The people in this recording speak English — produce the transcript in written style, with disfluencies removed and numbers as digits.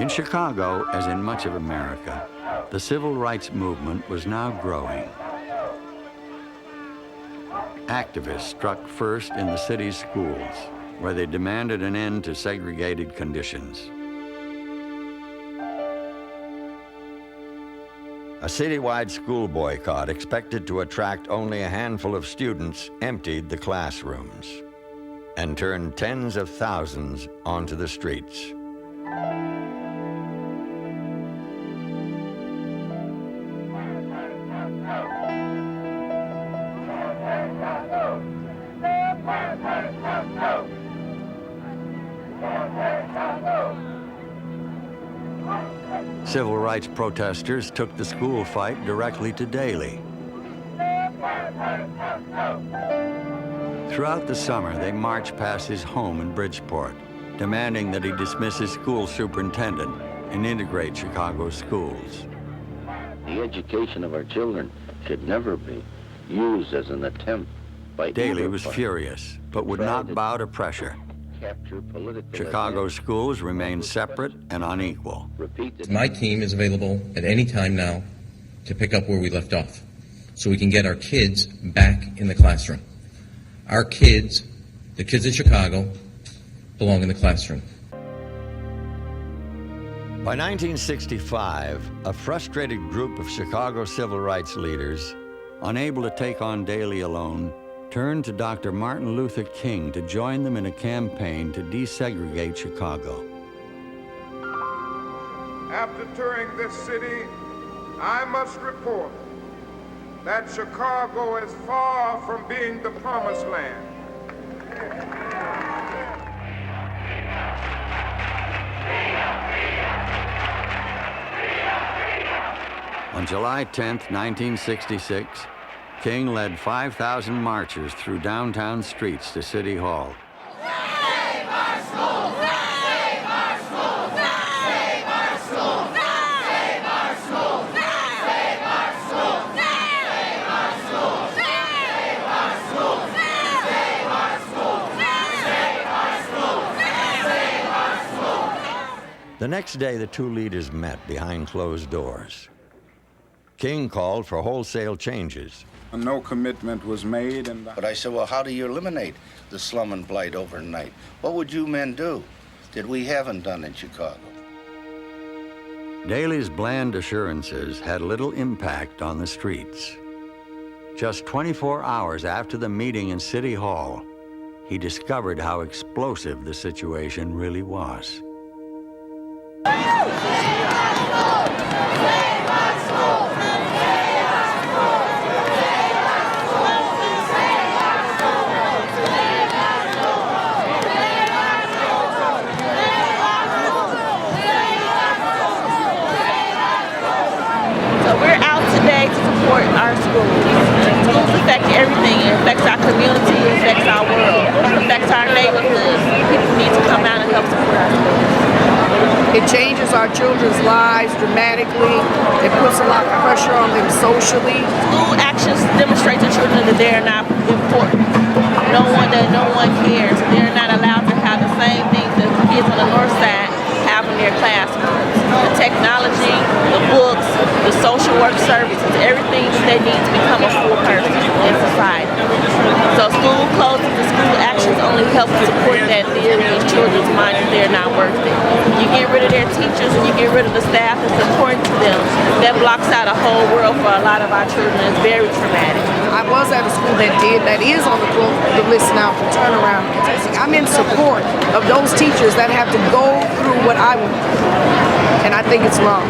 In Chicago, as in much of America, the civil rights movement was now growing. Activists struck first in the city's schools, where they demanded an end to segregated conditions. A citywide school boycott expected to attract only a handful of students emptied the classrooms and turned tens of thousands onto the streets. Civil rights protesters took the school fight directly to Daley. Throughout the summer, they marched past his home in Bridgeport, demanding that he dismiss his school superintendent and integrate Chicago's schools. The education of our children should never be used as an attempt by Daley was furious, but would not bow to pressure. Chicago's schools remain separate and unequal. My team is available at any time now to pick up where we left off, so we can get our kids back in the classroom. Our kids, the kids in Chicago, belong in the classroom. By 1965, a frustrated group of Chicago civil rights leaders, unable to take on Daley alone, turned to Dr. Martin Luther King to join them in a campaign to desegregate Chicago. After touring this city, I must report that Chicago is far from being the promised land. On July 10, 1966, King led 5,000 marchers through downtown streets to City Hall. Save our schools! Save our schools! Save our schools! Save our schools! Save our schools! Save our schools! Save our schools! Save our schools! Save our schools! Save our schools! The next day, the two leaders met behind closed doors. King called for wholesale changes. No commitment was made, But I said, well, how do you eliminate the slum and blight overnight? What would you men do that we haven't done in Chicago? Daley's bland assurances had little impact on the streets. Just 24 hours after the meeting in City Hall, he discovered how explosive the situation really was. Our schools. Schools affect everything. It affects our community, it affects our world, it affects our neighborhoods. People need to come out and help support our schools. It changes our children's lives dramatically. It puts a lot of pressure on them socially. School actions demonstrate to children that they are not important. No one cares. They're not allowed to have the same things that the kids on the north side have in their classrooms. The technology, the books, the social work services, everything that they need to become a full person in society. So school closings and school actions only help support that theory in children's minds that they're not worth it. You get rid of their teachers and you get rid of the staff that's important to them. That blocks out a whole world for a lot of our children. It's very traumatic. I was at a school that is on the list now for turnaround. I'm in support of those teachers that have to go through what I went through, and I think it's wrong.